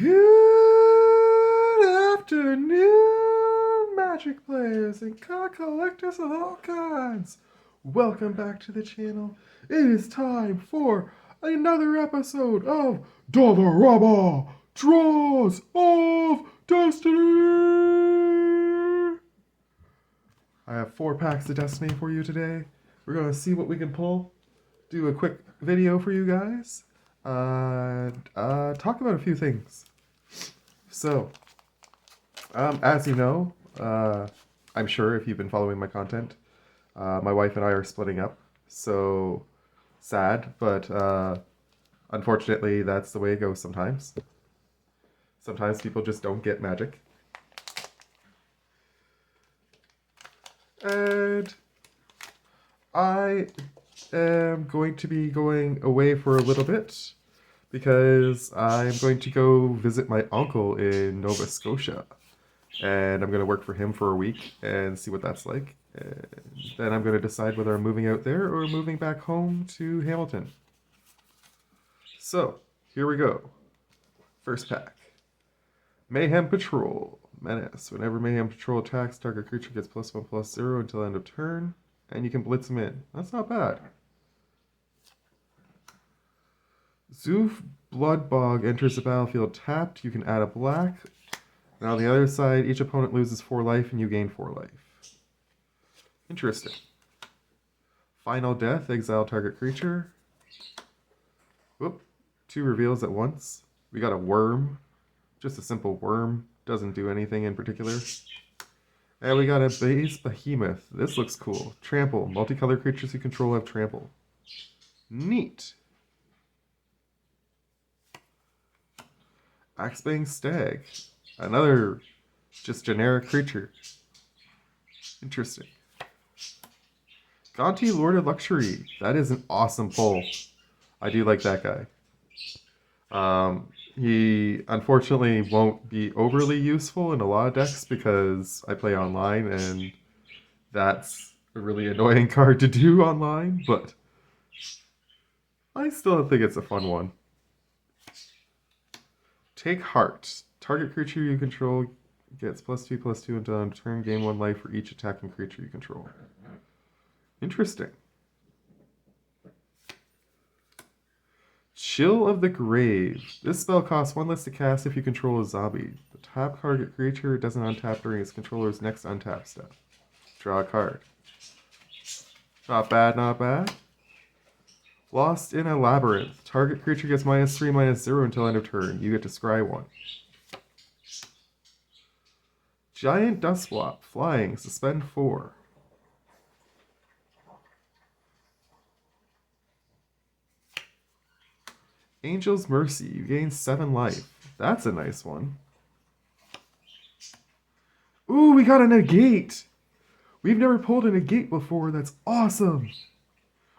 Good afternoon, magic players and card collectors of all kinds. Welcome back to the channel. It is time for another episode of Dollarama Draws of Destiny. I have 4 packs of Destiny for you today. We're going to see what we can pull, do a quick video for you guys, talk about a few things. So, as you know, I'm sure if you've been following my content, my wife and I are splitting up. So, sad, but unfortunately, that's the way it goes sometimes. Sometimes people just don't get magic. And I am going to be going away for a little bit because I'm going to go visit my uncle in Nova Scotia. And I'm going to work for him for a week and see what that's like. And then I'm going to decide whether I'm moving out there or moving back home to Hamilton. So, here we go. First pack. Mayhem Patrol. Menace. Whenever Mayhem Patrol attacks, target creature gets +1/+0 until end of turn. And you can blitz them in. That's not bad. Zoof Bloodbog enters the battlefield tapped. You can add a black. And on the other side, each opponent loses 4 life and you gain 4 life. Interesting. Final Death. Exile target creature. Whoop. 2 reveals at once. We got a worm. Just a simple worm. Doesn't do anything in particular. And we got a base behemoth. This looks cool. Trample. Multicolored creatures you control have trample. Neat. Axebane Stag. Another just generic creature. Interesting. Gonti Lord of Luxury. That is an awesome pull. I do like that guy. He unfortunately won't be overly useful in a lot of decks because I play online and that's a really annoying card to do online, but I still think it's a fun one. Take Heart. Target creature you control gets +2/+2 until end of turn. Gain 1 life for each attacking creature you control. Interesting. Chill of the Grave. This spell costs 1 less to cast if you control a zombie. The top target creature doesn't untap during its controller's next untap step. Draw a card. Not bad, not bad. Lost in a Labyrinth. Target creature gets -3/-0 until end of turn. You get to scry 1. Giant Dustwalk. Flying. Suspend 4. Angel's Mercy. You gain 7 life. That's a nice one. Ooh, we got a negate. We've never pulled a negate before. That's awesome.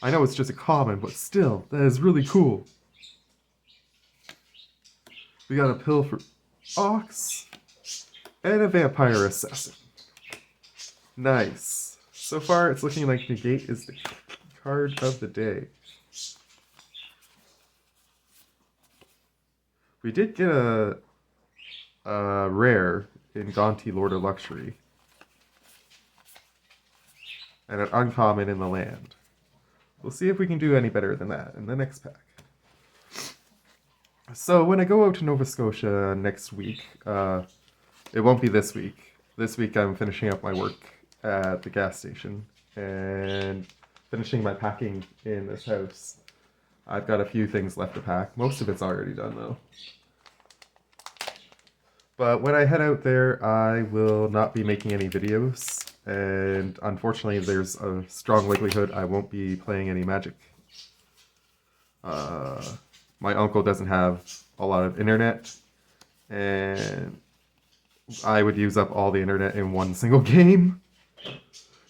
I know it's just a common, but still, that is really cool. We got a Pill for Ox and a Vampire Assassin. Nice. So far, it's looking like negate is the card of the day. We did get a rare in Gonti Lord of Luxury. And an uncommon in the land. We'll see if we can do any better than that in the next pack. So when I go out to Nova Scotia next week, it won't be this week. This week I'm finishing up my work at the gas station and finishing my packing in this house. I've got a few things left to pack. Most of it's already done though. But when I head out there, I will not be making any videos. And unfortunately, there's a strong likelihood I won't be playing any Magic. My uncle doesn't have a lot of internet. And I would use up all the internet in one single game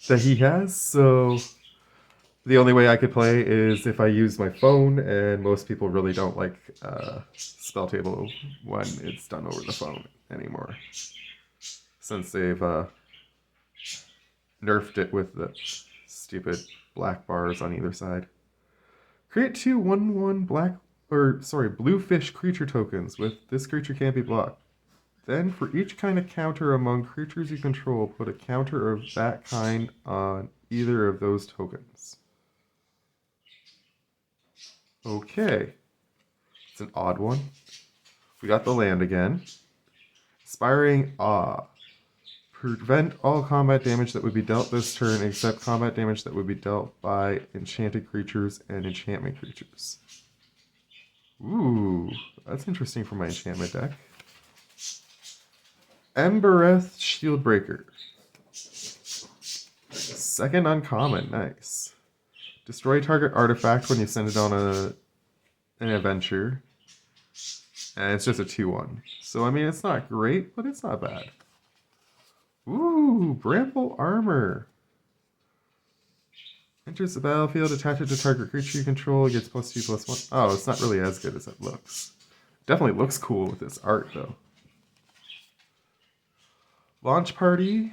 that he has. So the only way I could play is if I use my phone, and most people really don't like Spell Table when it's done over the phone anymore, since they've nerfed it with the stupid black bars on either side. Create 2/1/1 black or sorry, bluefish creature tokens with this creature can't be blocked. Then for each kind of counter among creatures you control, put a counter of that kind on either of those tokens. Okay. It's an odd one. We got the land again. Inspiring Awe. Prevent all combat damage that would be dealt this turn except combat damage that would be dealt by enchanted creatures and enchantment creatures. Ooh, that's interesting for my enchantment deck. Embereth Shieldbreaker. Second uncommon, nice. Destroy target artifact when you send it on an adventure. And it's just a 2/1. So, I mean, it's not great, but it's not bad. Ooh, Bramble Armor. Enters the battlefield, attach it to target creature you control, gets +2/+1. Oh, it's not really as good as it looks. Definitely looks cool with this art, though. Launch Party.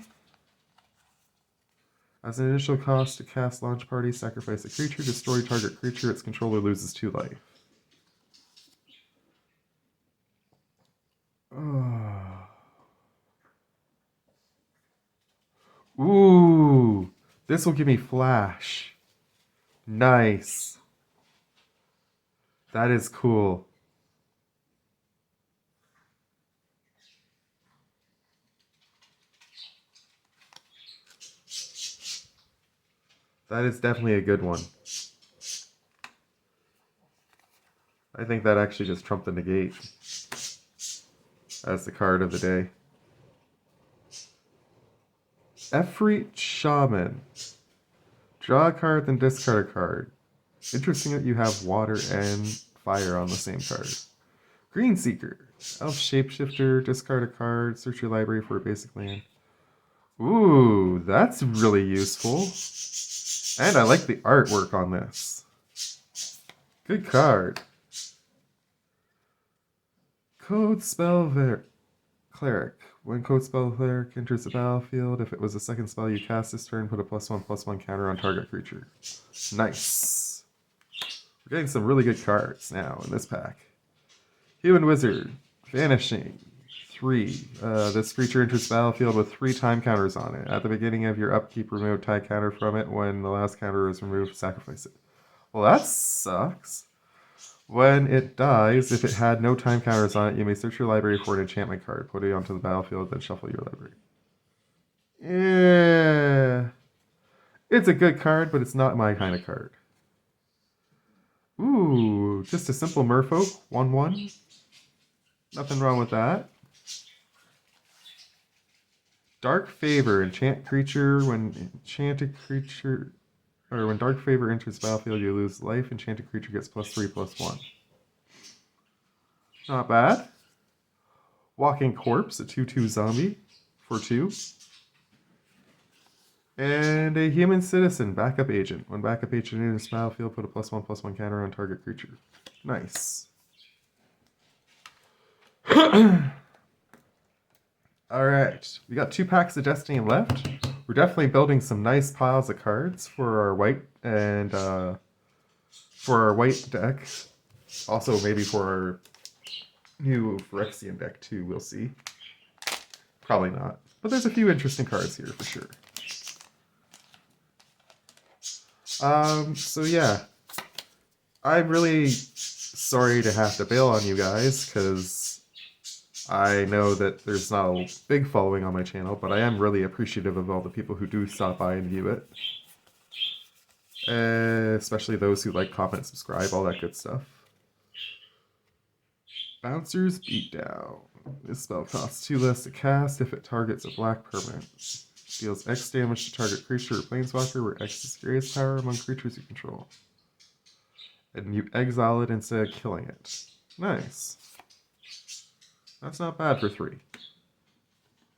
As an initial cost to cast Launch Party, sacrifice a creature, destroy target creature, its controller loses 2 life. Ooh, this will give me flash. Nice. That is cool. That is definitely a good one. I think that actually just trumped the negate as the card of the day. Efreet Shaman. Draw a card, then discard a card. Interesting that you have water and fire on the same card. Green Seeker. Elf Shapeshifter. Discard a card. Search your library for a basic land. Ooh, that's really useful. And I like the artwork on this. Good card. Code Spell Cleric. When Code Spell Cleric enters the battlefield, if it was a second spell you cast this turn, put a +1/+1 counter on target creature. Nice. We're getting some really good cards now in this pack. Human Wizard. Vanishing. 3. This creature enters the battlefield with 3 time counters on it. At the beginning of your upkeep, remove a time counter from it. When the last counter is removed, sacrifice it. Well, that sucks. When it dies, if it had no time counters on it, you may search your library for an enchantment card. Put it onto the battlefield, then shuffle your library. Yeah. It's a good card, but it's not my kind of card. Ooh, just a simple merfolk. 1/1. Nothing wrong with that. Dark Favor. Enchant creature. When enchanted creature... Or when Dark Favor enters the battlefield, you lose life. Enchanted creature gets +3/+1. Not bad. Walking Corpse, a 2/2 zombie for 2. And a Human Citizen, Backup Agent. When Backup Agent enters the battlefield, put a +1/+1 counter on target creature. Nice. Alright, we got 2 packs of Destiny left. We're definitely building some nice piles of cards for our white and for our white deck. Also, maybe for our new Phyrexian deck too. We'll see. Probably not, but there's a few interesting cards here for sure. So yeah, I'm really sorry to have to bail on you guys because I know that there's not a big following on my channel, but I am really appreciative of all the people who do stop by and view it. Especially those who like, comment, subscribe, all that good stuff. Bouncer's Beatdown. This spell costs 2 less to cast if it targets a black permanent. Deals X damage to target creature or planeswalker, where X is greatest power among creatures you control. And you exile it instead of killing it. Nice. That's not bad for 3.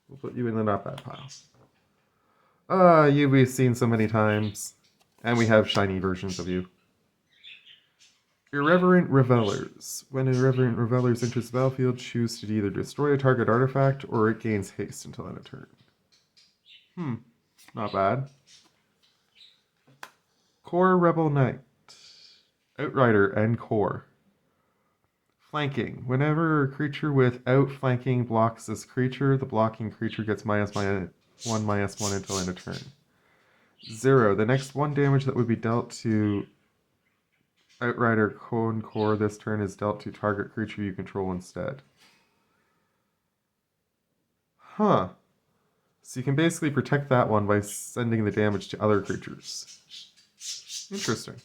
We'll put you in the not bad pile. You we've seen so many times. And we have shiny versions of you. Irreverent Revelers. When Irreverent Revelers enters the battlefield, choose to either destroy a target artifact or it gains haste until end of turn. Not bad. Core Rebel Knight. Outrider and Core. Flanking. Whenever a creature with outflanking blocks this creature, the blocking creature gets -1/-1 until end of turn. 0. The next 1 damage that would be dealt to Outrider Cone Core this turn is dealt to target creature you control instead. Huh. So you can basically protect that one by sending the damage to other creatures. Interesting.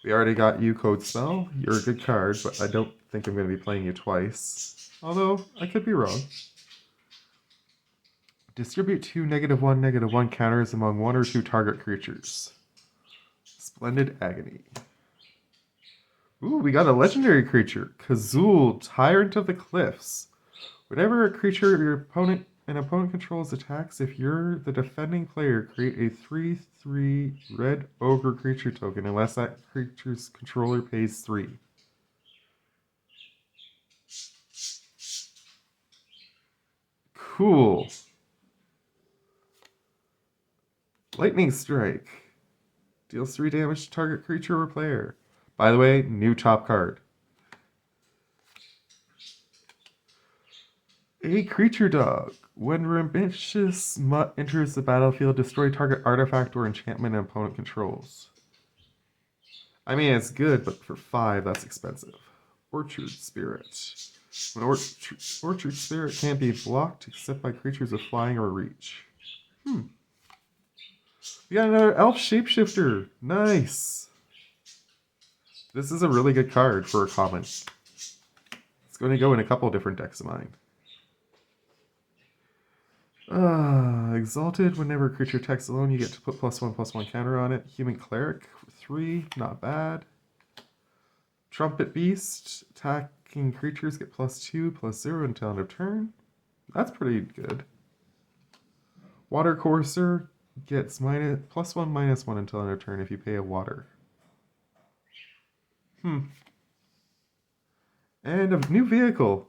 We already got you, Code Spell. You're a good card, but I don't think I'm going to be playing you twice. Although, I could be wrong. Distribute 2 -1/-1 counters among 1 or 2 target creatures. Splendid Agony. Ooh, we got a legendary creature. Kazul, Tyrant of the Cliffs. Whenever a creature an opponent controls attacks, if you're the defending player, create a 3/3 red ogre creature token unless that creature's controller pays 3. Cool. Lightning Strike. Deals 3 damage to target creature or player. By the way, new top card. A creature dog. When Rambunctious Mutt enters the battlefield, destroy target artifact or enchantment an opponent controls. I mean, it's good, but for 5, that's expensive. Orchard Spirit. When Orchard Spirit can't be blocked except by creatures with flying or reach. We got another Elf Shapeshifter. Nice. This is a really good card for a common. It's going to go in a couple different decks of mine. Exalted. Whenever a creature attacks alone, you get to put +1/+1 counter on it. Human Cleric for 3, not bad. Trumpet Beast. Attacking creatures get +2/+0 until end of turn. That's pretty good. Water Courser gets +1/-1 until end of turn if you pay a water. And a new vehicle.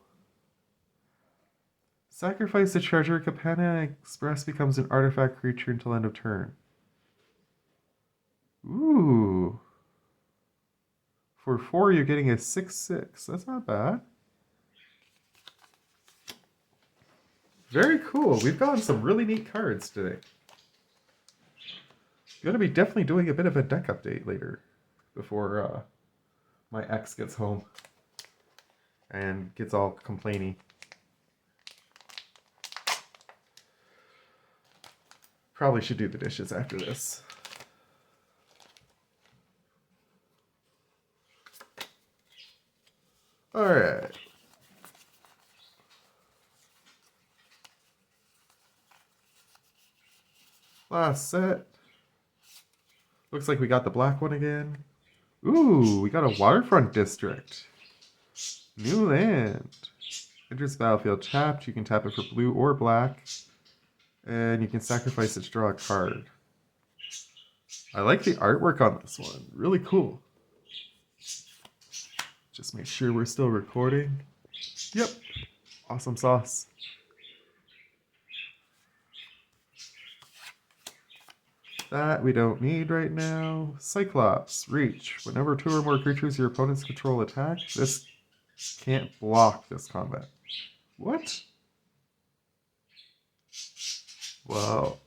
Sacrifice a treasure. Campania Express becomes an artifact creature until end of turn. Ooh. For 4, you're getting a 6/6. That's not bad. Very cool. We've gotten some really neat cards today. Going to be definitely doing a bit of a deck update later before my ex gets home and gets all complainy. Probably should do the dishes after this. Alright. Last set. Looks like we got the black one again. Ooh, we got a waterfront district. New land. Enters the battlefield tapped. You can tap it for blue or black. And you can sacrifice it to draw a card. I like the artwork on this one. Really cool. Just make sure we're still recording. Yep. Awesome sauce. That we don't need right now. Cyclops, reach. Whenever 2 or more creatures your opponents control attack, this can't block this combat. What? Wow.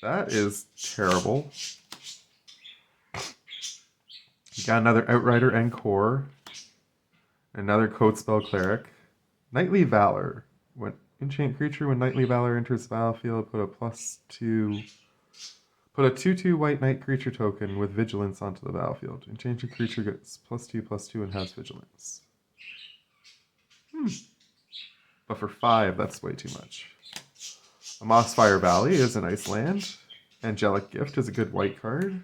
That is terrible. You got another Outrider and Core. Another Code Spell Cleric. Knightly Valor. When enchant creature, when Knightly Valor enters the battlefield, put a 2/2 white knight creature token with vigilance onto the battlefield. Enchanted creature gets +2/+2 and has vigilance. But for 5, that's way too much. A Mossfire Valley is a nice land. Angelic Gift is a good white card.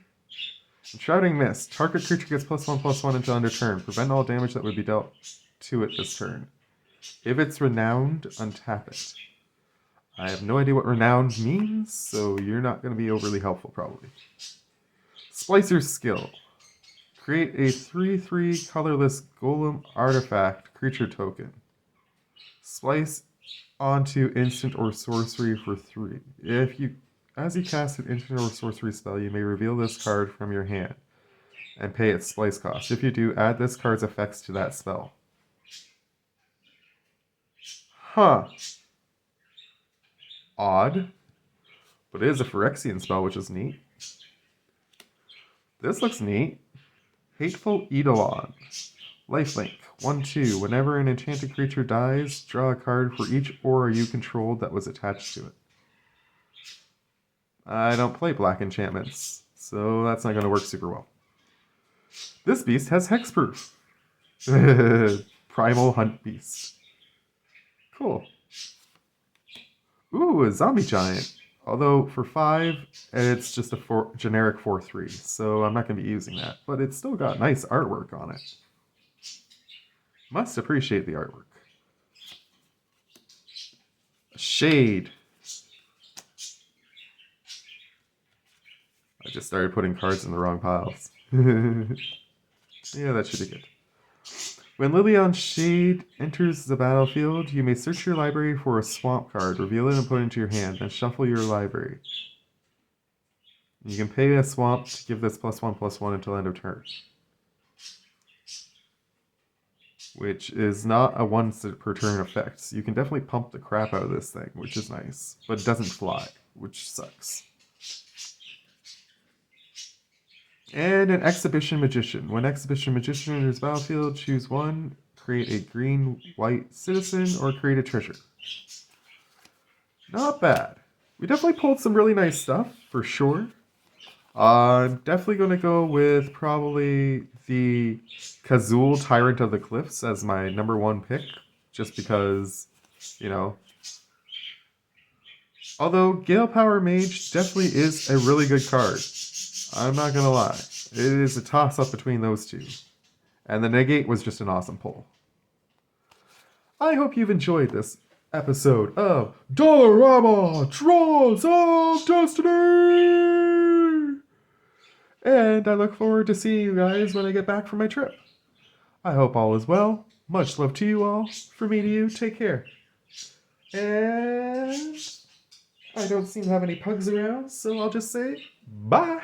And Shrouding Mist. Target creature gets +1/+1 until end of turn. Prevent all damage that would be dealt to it this turn. If it's renowned, untap it. I have no idea what renowned means, so you're not going to be overly helpful, probably. Splicer's Skill. Create a 3/3 colorless golem artifact creature token. Splice onto instant or sorcery for 3. As you cast an instant or sorcery spell, you may reveal this card from your hand. and pay its splice cost. If you do, add this card's effects to that spell. Huh. Odd. But it is a Phyrexian spell, which is neat. This looks neat. Hateful Eidolon. Lifelink. 1/2. Whenever an enchanted creature dies, draw a card for each aura you controlled that was attached to it. I don't play black enchantments, so that's not going to work super well. This beast has hexproof. Primal Hunt Beast. Cool. Ooh, a zombie giant. Although for 5, it's just a generic 4/3, so I'm not going to be using that. But it's still got nice artwork on it. Must appreciate the artwork. Shade. I just started putting cards in the wrong piles. Yeah, that should be good. When Lilion's Shade enters the battlefield, you may search your library for a swamp card, reveal it and put it into your hand, then shuffle your library. You can pay a swamp to give this +1/+1 until end of turn. Which is not a once per turn effect. So you can definitely pump the crap out of this thing, which is nice. But it doesn't fly, which sucks. And an Exhibition Magician. When Exhibition Magician enters the battlefield, choose one, create a green-white citizen, or create a treasure. Not bad. We definitely pulled some really nice stuff, for sure. I'm definitely going to go with probably the Kazul Tyrant of the Cliffs as my number 1 pick, just because, you know. Although Gale Power Mage definitely is a really good card. I'm not going to lie. It is a toss-up between those two. And the Negate was just an awesome pull. I hope you've enjoyed this episode of Dollarama Draws of Destiny! And I look forward to seeing you guys when I get back from my trip. I hope all is well. Much love to you all. From me to you, take care. And I don't seem to have any pugs around, so I'll just say bye!